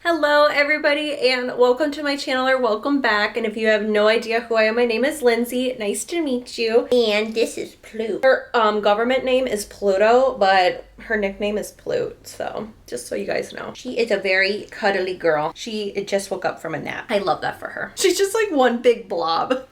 Hello everybody and welcome to my channel, or welcome back. And if you have no idea who I am, my name is Lindsay. Nice to meet you. And this is Pluto. Her government name is Pluto, but her nickname is Plute, so just so you guys know. She is a very cuddly girl. She just woke up from a nap. I love that for her. She's just like one big blob.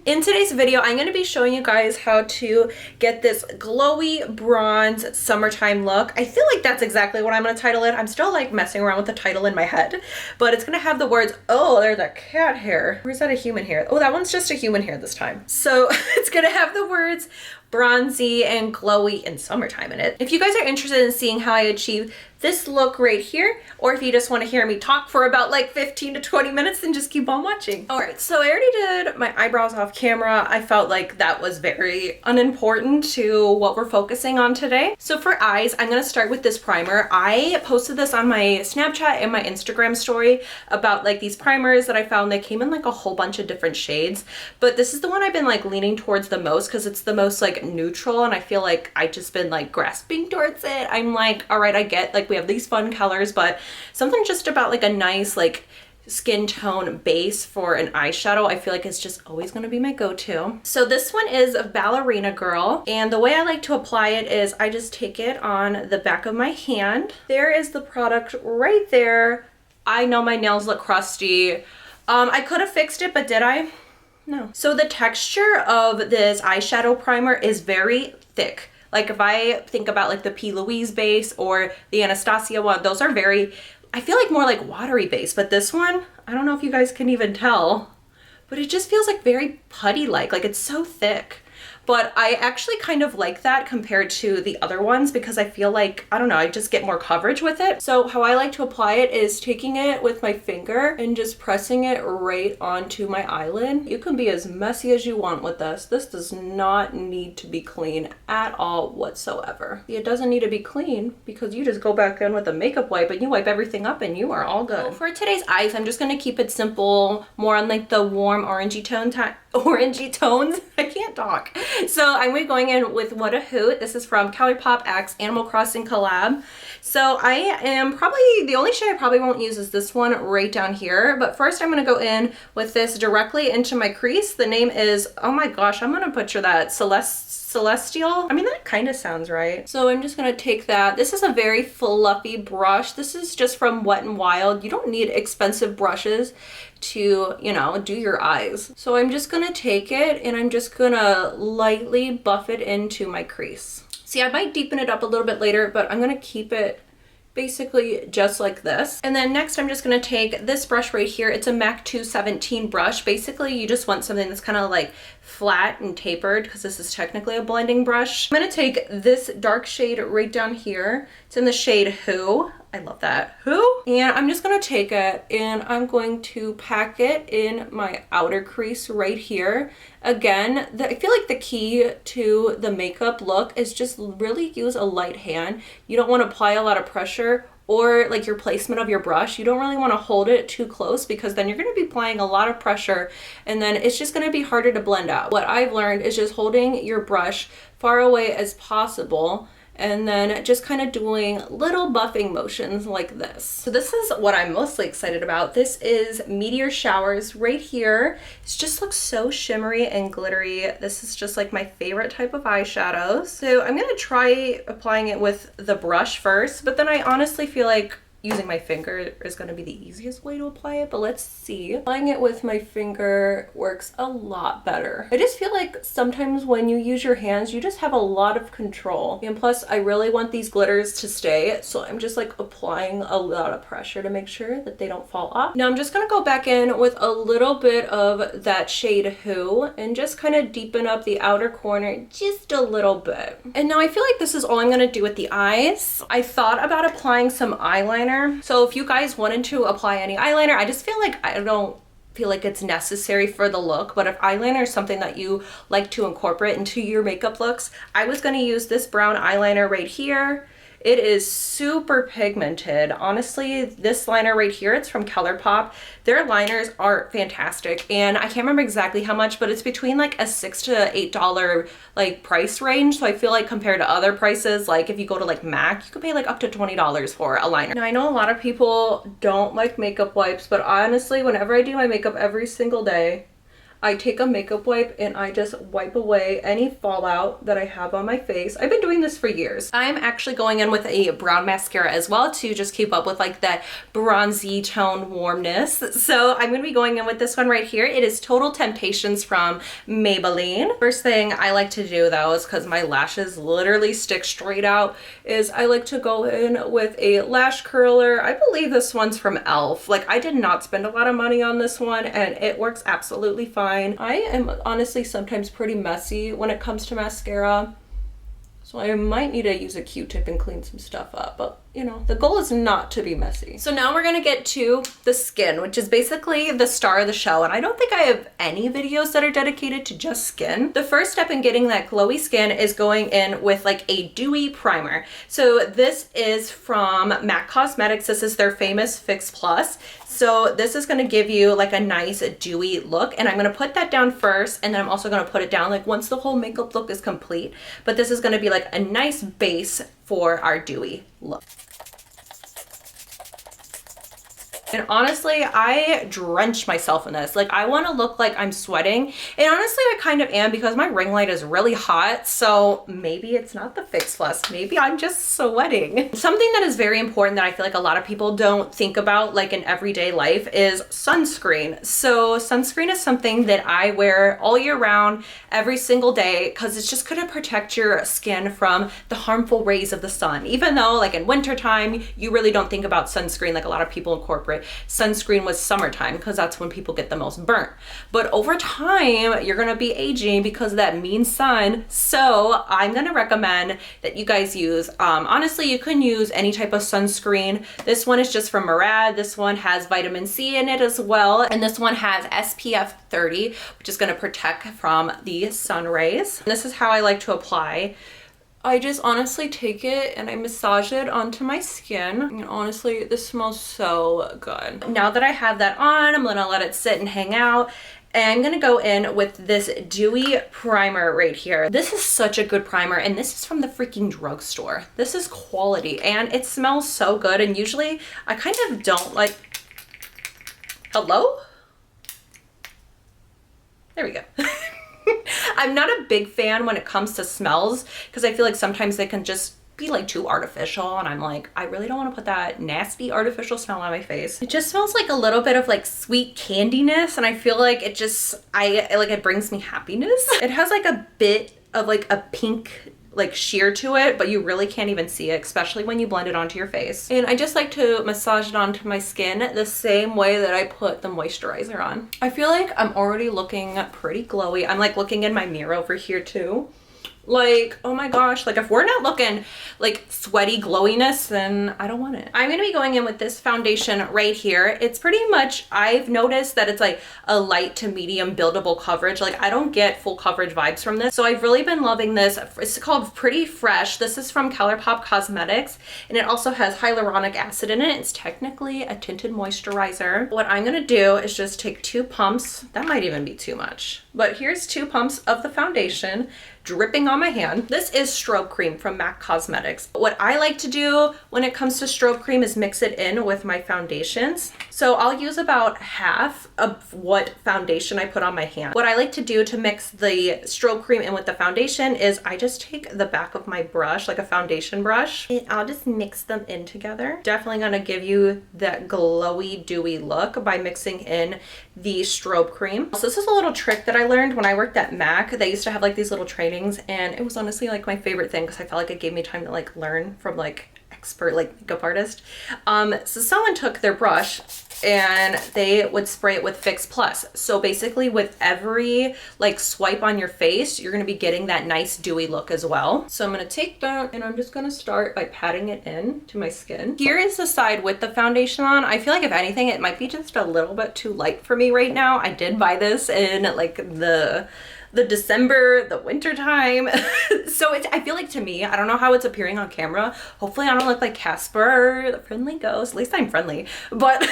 In today's video, I'm going to be showing you guys how to get this glowy bronze summertime look. I feel like that's exactly what I'm going to title it. I'm still like messing around with the title in my head, but it's going to have the words, oh, there's a cat hair. Or is that a human hair? Oh, that one's just a human hair this time. So it's going to have the words bronzy and glowy in summertime in it. If you guys are interested in seeing how I achieve this look right here, or if you just want to hear me talk for about like 15 to 20 minutes, then just keep on watching. All right, so I already did my eyebrows off camera. I felt like that was very unimportant to what we're focusing on today. So for eyes, I'm going to start with this primer. I posted this on my Snapchat and my Instagram story about like these primers that I found. They came in like a whole bunch of different shades, but this is the one I've been like leaning towards the most because it's the most like neutral, and I feel like I've just been like grasping towards it. I'm like, all right, I get like we have these fun colors, but something just about like a nice like skin tone base for an eyeshadow I feel like it's just always going to be my go-to. So this one is a Ballerina Girl, and the way I like to apply it is I just take it on the back of my hand. There is the product right there. I know my nails look crusty. I could have fixed it, but did I? No. So the texture of this eyeshadow primer is very thick. Like if I think about like the P. Louise base or the Anastasia one, those are very, I feel like more like watery base, but this one, I don't know if you guys can even tell, but it just feels like very putty-like it's so thick. But I actually kind of like that compared to the other ones because I feel like, I don't know, I just get more coverage with it. So how I like to apply it is taking it with my finger and just pressing it right onto my eyelid. You can be as messy as you want with this. This does not need to be clean at all whatsoever. It doesn't need to be clean because you just go back in with a makeup wipe and you wipe everything up and you are all good. So for today's eyes, I'm just going to keep it simple, more on like the warm orangey tones. I can't talk. So I'm going in with What a Hoot. This is from Colourpop X Animal Crossing collab. So I am probably, the only shade I probably won't use is this one right down here. But first I'm going to go in with this directly into my crease. The name is, oh my gosh, I'm going to butcher that, Celestial. I mean, that kind of sounds right. So I'm just going to take that. This is a very fluffy brush. This is just from Wet n Wild. You don't need expensive brushes to, you know, do your eyes. So I'm just going to take it and I'm just going to lightly buff it into my crease. See, I might deepen it up a little bit later, but I'm going to keep it basically just like this. And then next I'm just going to take this brush right here. It's a MAC 217 brush. Basically you just want something that's kind of like flat and tapered because this is technically a blending brush. I'm going to take this dark shade right down here. It's in the shade Who. I love that. Who? And I'm just going to take it and I'm going to pack it in my outer crease right here. Again, I feel like the key to the makeup look is just really use a light hand. You don't want to apply a lot of pressure, or like your placement of your brush. You don't really want to hold it too close because then you're going to be applying a lot of pressure and then it's just going to be harder to blend out. What I've learned is just holding your brush far away as possible and then just kind of doing little buffing motions like this. So this is what I'm mostly excited about. This is Meteor Showers right here. It just looks so shimmery and glittery. This is just like my favorite type of eyeshadow. So I'm gonna try applying it with the brush first, but then I honestly feel like using my finger is going to be the easiest way to apply it, but let's see. Applying it with my finger works a lot better. I just feel like sometimes when you use your hands, you just have a lot of control. And plus, I really want these glitters to stay, so I'm just like applying a lot of pressure to make sure that they don't fall off. Now I'm just going to go back in with a little bit of that shade Who and just kind of deepen up the outer corner just a little bit. And now I feel like this is all I'm going to do with the eyes. I thought about applying some eyeliner. So if you guys wanted to apply any eyeliner, I just feel like I don't feel like it's necessary for the look, but if eyeliner is something that you like to incorporate into your makeup looks, I was going to use this brown eyeliner right here It is super pigmented. Honestly, this liner right here, it's from Colourpop. Their liners are fantastic, and I can't remember exactly how much, but it's between like a $6 to $8 like price range. So I feel like compared to other prices, like if you go to like MAC, you could pay like up to $20 for a liner. Now I know a lot of people don't like makeup wipes, but honestly, whenever I do my makeup every single day, I take a makeup wipe and I just wipe away any fallout that I have on my face. I've been doing this for years. I'm actually going in with a brown mascara as well to just keep up with like that bronzy tone warmness. So I'm gonna be going in with this one right here. It is Total Temptations from Maybelline. First thing I like to do though, is because my lashes literally stick straight out, is I like to go in with a lash curler. I believe this one's from E.L.F. Like, I did not spend a lot of money on this one and it works absolutely fine. I am honestly sometimes pretty messy when it comes to mascara, so I might need to use a Q-tip and clean some stuff up, but you know, the goal is not to be messy. So now we're gonna get to the skin, which is basically the star of the show, and I don't think I have any videos that are dedicated to just skin. The first step in getting that glowy skin is going in with like a dewy primer. So this is from MAC Cosmetics. This is their famous Fix Plus. So this is gonna give you like a nice dewy look, and I'm gonna put that down first, and then I'm also gonna put it down like once the whole makeup look is complete. But this is gonna be like a nice base for our dewy look. And honestly, I drench myself in this. Like, I want to look like I'm sweating. And honestly, I kind of am because my ring light is really hot. So maybe it's not the Fix Plus. Maybe I'm just sweating. Something that is very important that I feel like a lot of people don't think about like in everyday life is sunscreen. So sunscreen is something that I wear all year round, every single day, because it's just going to protect your skin from the harmful rays of the sun. Even though like in wintertime, you really don't think about sunscreen like a lot of people incorporate sunscreen was summertime because that's when people get the most burnt. But over time, you're gonna be aging because of that mean sun. So I'm gonna recommend that you guys use, honestly, you can use any type of sunscreen. This one is just from Murad. This one has vitamin C in it as well. And this one has SPF 30, which is gonna protect from the sun rays. And this is how I like to apply. I just honestly take it and I massage it onto my skin. And honestly, this smells so good. Now that I have that on, I'm gonna let it sit and hang out. And I'm gonna go in with this dewy primer right here. This is such a good primer, and this is from the freaking drugstore. This is quality and it smells so good. And usually I kind of don't like, hello? There we go. I'm not a big fan when it comes to smells because I feel like sometimes they can just be like too artificial, and I'm like, I really don't want to put that nasty artificial smell on my face. It just smells like a little bit of like sweet candiness, and I feel like it just, it brings me happiness. It has like a bit of like a pink like sheer to it, but you really can't even see it, especially when you blend it onto your face. And I just like to massage it onto my skin the same way that I put the moisturizer on. I feel like I'm already looking pretty glowy. I'm like looking in my mirror over here too. Like, oh my gosh, like if we're not looking like sweaty glowiness, then I don't want it. I'm gonna be going in with this foundation right here. It's pretty much, I've noticed that it's like a light to medium buildable coverage. Like, I don't get full coverage vibes from this. So I've really been loving this. It's called Pretty Fresh. This is from Colourpop Cosmetics, and it also has hyaluronic acid in it. It's technically a tinted moisturizer. What I'm gonna do is just take 2 pumps. That might even be too much, but here's 2 pumps of the foundation dripping on my hand. This is Strobe cream from MAC Cosmetics. What I like to do when it comes to strobe cream is mix it in with my foundations. So I'll use about half of what foundation I put on my hand. What I like to do to mix the strobe cream in with the foundation is I just take the back of my brush, like a foundation brush, and I'll just mix them in together. Definitely gonna give you that glowy, dewy look by mixing in the strobe cream. So this is a little trick that I learned when I worked at MAC. They used to have like these little trainings, and it was honestly like my favorite thing because I felt like it gave me time to like learn from like expert like makeup artist. So someone took their brush and they would spray it with Fix Plus. So basically with every like swipe on your face, you're gonna be getting that nice dewy look as well. So I'm gonna take that and I'm just gonna start by patting it in to my skin. Here is the side with the foundation on. I feel like if anything, it might be just a little bit too light for me right now. I did buy this in like the the December, the winter time. So I feel like, to me, I don't know how it's appearing on camera. Hopefully I don't look like Casper, the friendly ghost. At least I'm friendly. But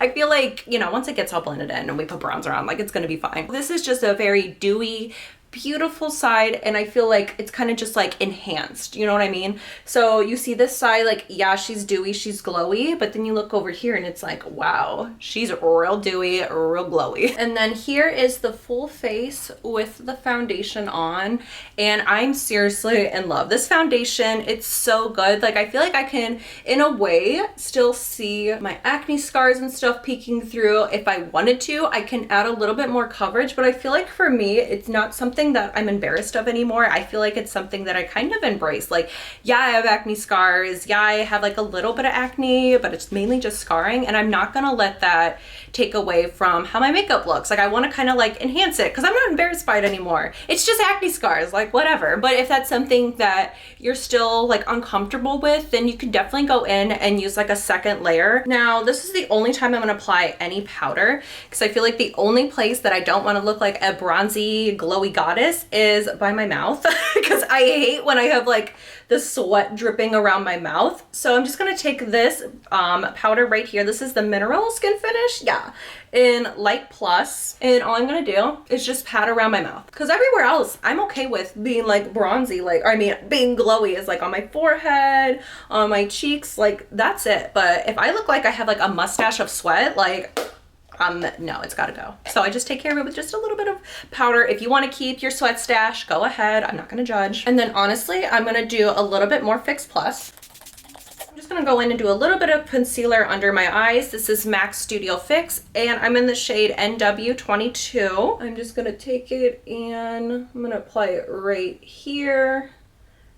I feel like, you know, once it gets all blended in and we put bronzer on, like, it's gonna be fine. This is just a very dewy, beautiful side, and I feel like it's kind of just like enhanced, you know what I mean? So you see this side, like, yeah, she's dewy, she's glowy, but then you look over here and it's like, wow, she's real dewy, real glowy. And then here is the full face with the foundation on, and I'm seriously in love. This foundation, it's so good. Like, I feel like I can, in a way, still see my acne scars and stuff peeking through. If I wanted to, I can add a little bit more coverage, but I feel like for me, it's not something that I'm embarrassed of anymore. I feel like it's something that I kind of embrace. Like, yeah, I have acne scars. Yeah, I have like a little bit of acne, but it's mainly just scarring, and I'm not gonna let that take away from how my makeup looks. Like, I want to kind of like enhance it because I'm not embarrassed by it anymore. It's just acne scars, like, whatever. But if that's something that you're still like uncomfortable with, then you could definitely go in and use like a second layer. Now, this is the only time I'm gonna apply any powder, because I feel like the only place that I don't want to look like a bronzy, glowy goddess is by my mouth, because I hate when I have like the sweat dripping around my mouth. So I'm just gonna take this powder right here. This is the Mineral Skinfinish, yeah, in Light Plus, and all I'm gonna do is just pat around my mouth, because everywhere else I'm okay with being like bronzy, like, or I mean being glowy is like on my forehead, on my cheeks, like that's it. But if I look like I have like a mustache of sweat, like, no, it's gotta go. So I just take care of it with just a little bit of powder. If you want to keep your sweat stash, go ahead. I'm not gonna judge. And then honestly, I'm gonna do a little bit more Fix Plus. I'm just gonna go in and do a little bit of concealer under my eyes. This is MAC Studio Fix, and I'm in the shade NW22. I'm just gonna take it and I'm gonna apply it right here.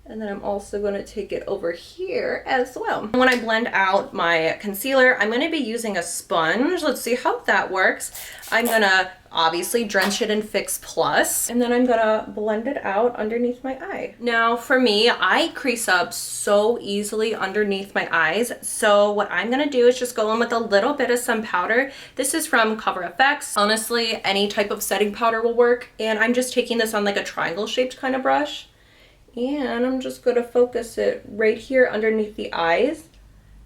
And then I'm also going to take it over here as well. When I blend out my concealer, I'm going to be using a sponge. Let's see how that works. I'm going to obviously drench it in Fix Plus, and then I'm going to blend it out underneath my eye. Now for me, I crease up so easily underneath my eyes. So what I'm going to do is just go in with a little bit of some powder. This is from Cover FX. Honestly, any type of setting powder will work. And I'm just taking this on like a triangle shaped kind of brush. And I'm just going to focus it right here underneath the eyes,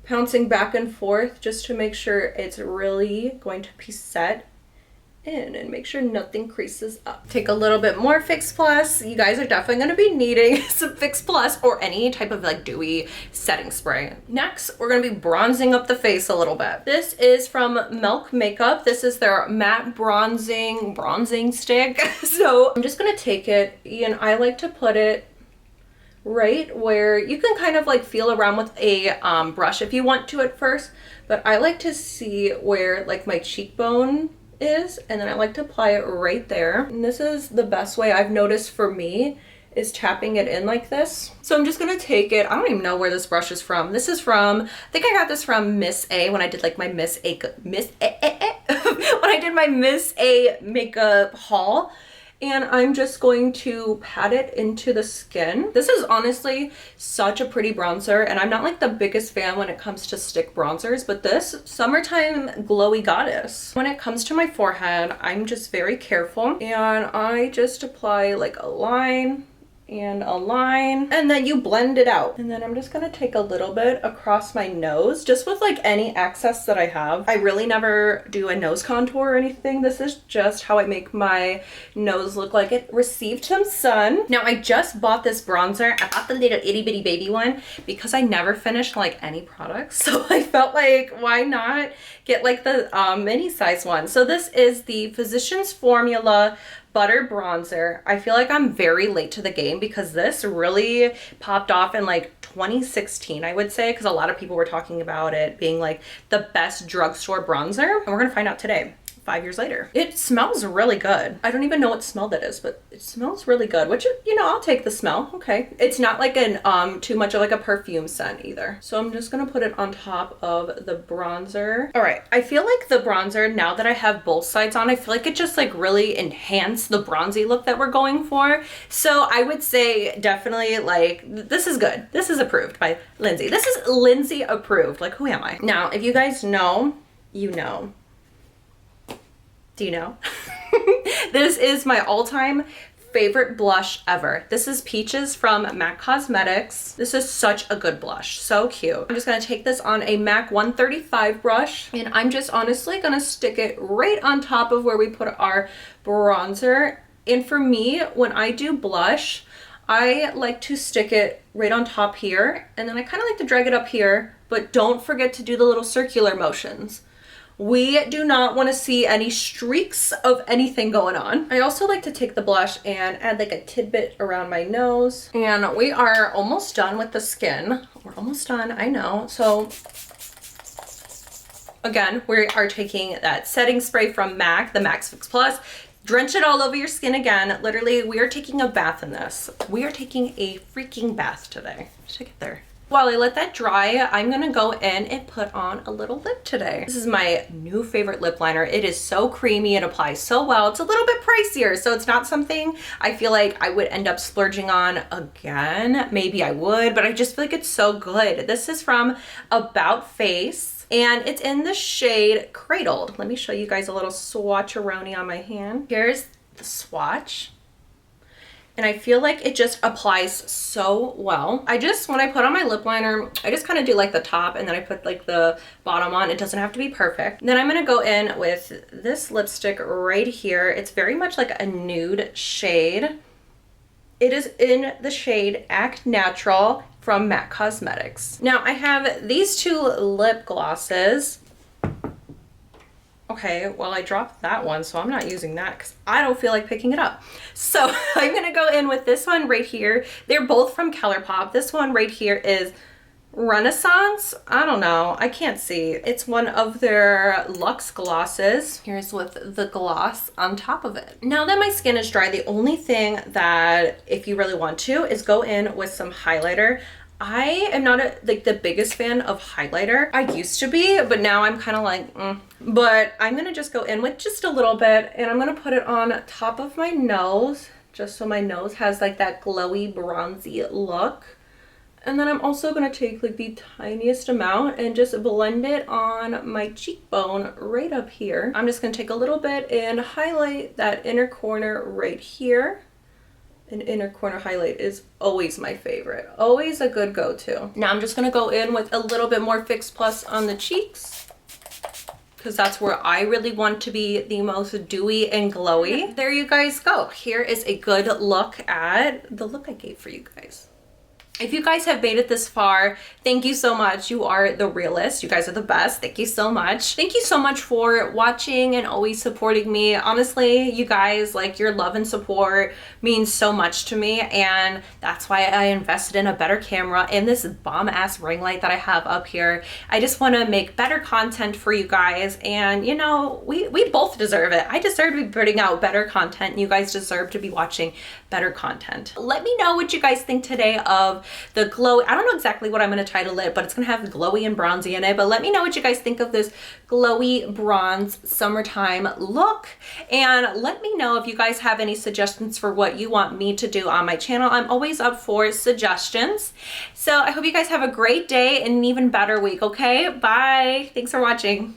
pouncing back and forth just to make sure it's really going to be set in and make sure nothing creases up. Take a little bit more Fix Plus. You guys are definitely going to be needing some Fix Plus or any type of like dewy setting spray. Next, we're going to be bronzing up the face a little bit. This is from Milk Makeup. This is their matte bronzing stick. So I'm just going to take it, and I like to put it right where you can kind of like feel around with a brush if you want to at first, but I like to see where like my cheekbone is, and then I like to apply it right there. And this is the best way I've noticed for me, is tapping it in like this. So I'm just gonna take it, I don't even know where this brush is from. This is from, I think I got this from Miss A when I did like my when I did my Miss A makeup haul. And I'm just going to pat it into the skin. This is honestly such a pretty bronzer, and I'm not like the biggest fan when it comes to stick bronzers, but this Summertime Glowy Goddess. When it comes to my forehead, I'm just very careful, and I just apply like a line and a line, and then you blend it out. And then I'm just gonna take a little bit across my nose, just with like any excess that I have. I really never do a nose contour or anything. This is just how I make my nose look like it received some sun. Now I just bought this bronzer. I bought the little itty bitty baby one because I never finished like any products, so I felt like, why not get like the mini size one. So this is the Physicians Formula Butter Bronzer. I feel like I'm very late to the game because this really popped off in like 2016, I would say, because a lot of people were talking about it being like the best drugstore bronzer, and we're gonna find out today. 5 years later. It smells really good. I don't even know what smell that is, but it smells really good, which, you know, I'll take the smell. Okay. It's not like an too much of like a perfume scent either. So I'm just gonna put it on top of the bronzer. All right. I feel like the bronzer, now that I have both sides on, I feel like it just like really enhanced the bronzy look that we're going for. So I would say definitely like, this is good. This is approved by Lindsay. This is Lindsay approved. Like, who am I? Now, if you guys know, you know. Do you know? This is my all-time favorite blush ever. This is Peaches from MAC Cosmetics. This is such a good blush, so cute. I'm just gonna take this on a MAC 135 brush, and I'm just honestly gonna stick it right on top of where we put our bronzer. And for me, when I do blush, I like to stick it right on top here, and then I kind of like to drag it up here, but don't forget to do the little circular motions. We do not want to see any streaks of anything going on. I also like to take the blush and add like a tidbit around my nose. And we are almost done with the skin. We're almost done, I know. So again, we are taking that setting spray from MAC, the MAC Fix Plus. Drench it all over your skin again. Literally, we are taking a bath in this. We are taking a freaking bath today. Check it there. While I let that dry, I'm gonna go in and put on a little lip today. This is my new favorite lip liner. It is so creamy, it applies so well. It's a little bit pricier, so it's not something I feel like I would end up splurging on again. Maybe I would, but I just feel like it's so good. This is from About Face, and it's in the shade Cradled. Let me show you guys a little swatch-a-roni on my hand. Here's the swatch. And I feel like it just applies so well. When I put on my lip liner, I just kind of do like the top and then I put like the bottom on. It doesn't have to be perfect. Then I'm gonna go in with this lipstick right here. It's very much like a nude shade. It is in the shade Act Natural from MAC Cosmetics. Now I have these two lip glosses. Okay, well I dropped that one, so I'm not using that because I don't feel like picking it up. So I'm gonna go in with this one right here. They're both from Colourpop. This one right here is Renaissance. I don't know, I can't see. It's one of their luxe glosses. Here's with the gloss on top of it. Now that my skin is dry, the only thing that, if you really want to, is go in with some highlighter. I am not like the biggest fan of highlighter. I used to be, but now I'm kind of like, But I'm gonna just go in with just a little bit, and I'm gonna put it on top of my nose, just so my nose has like that glowy, bronzy look. And then I'm also gonna take like the tiniest amount and just blend it on my cheekbone right up here. I'm just gonna take a little bit and highlight that inner corner right here. An inner corner highlight is always my favorite. Always a good go-to. Now I'm just gonna go in with a little bit more Fix Plus on the cheeks, because that's where I really want to be the most dewy and glowy. There you guys go. Here is a good look at the look I gave for you guys. If you guys have made it this far, thank you so much. You are the realest. You guys are the best. Thank you so much. Thank you so much for watching and always supporting me. Honestly, you guys, like, your love and support means so much to me, and that's why I invested in a better camera and this bomb-ass ring light that I have up here. I just want to make better content for you guys, and you know, we both deserve it. I deserve to be putting out better content, and you guys deserve to be watching better content. Let me know what you guys think today of the glow. I don't know exactly what I'm going to title it, but it's going to have glowy and bronzy in it. But let me know what you guys think of this glowy bronze summertime look. And let me know if you guys have any suggestions for what you want me to do on my channel. I'm always up for suggestions. So I hope you guys have a great day and an even better week, okay? Bye. Thanks for watching.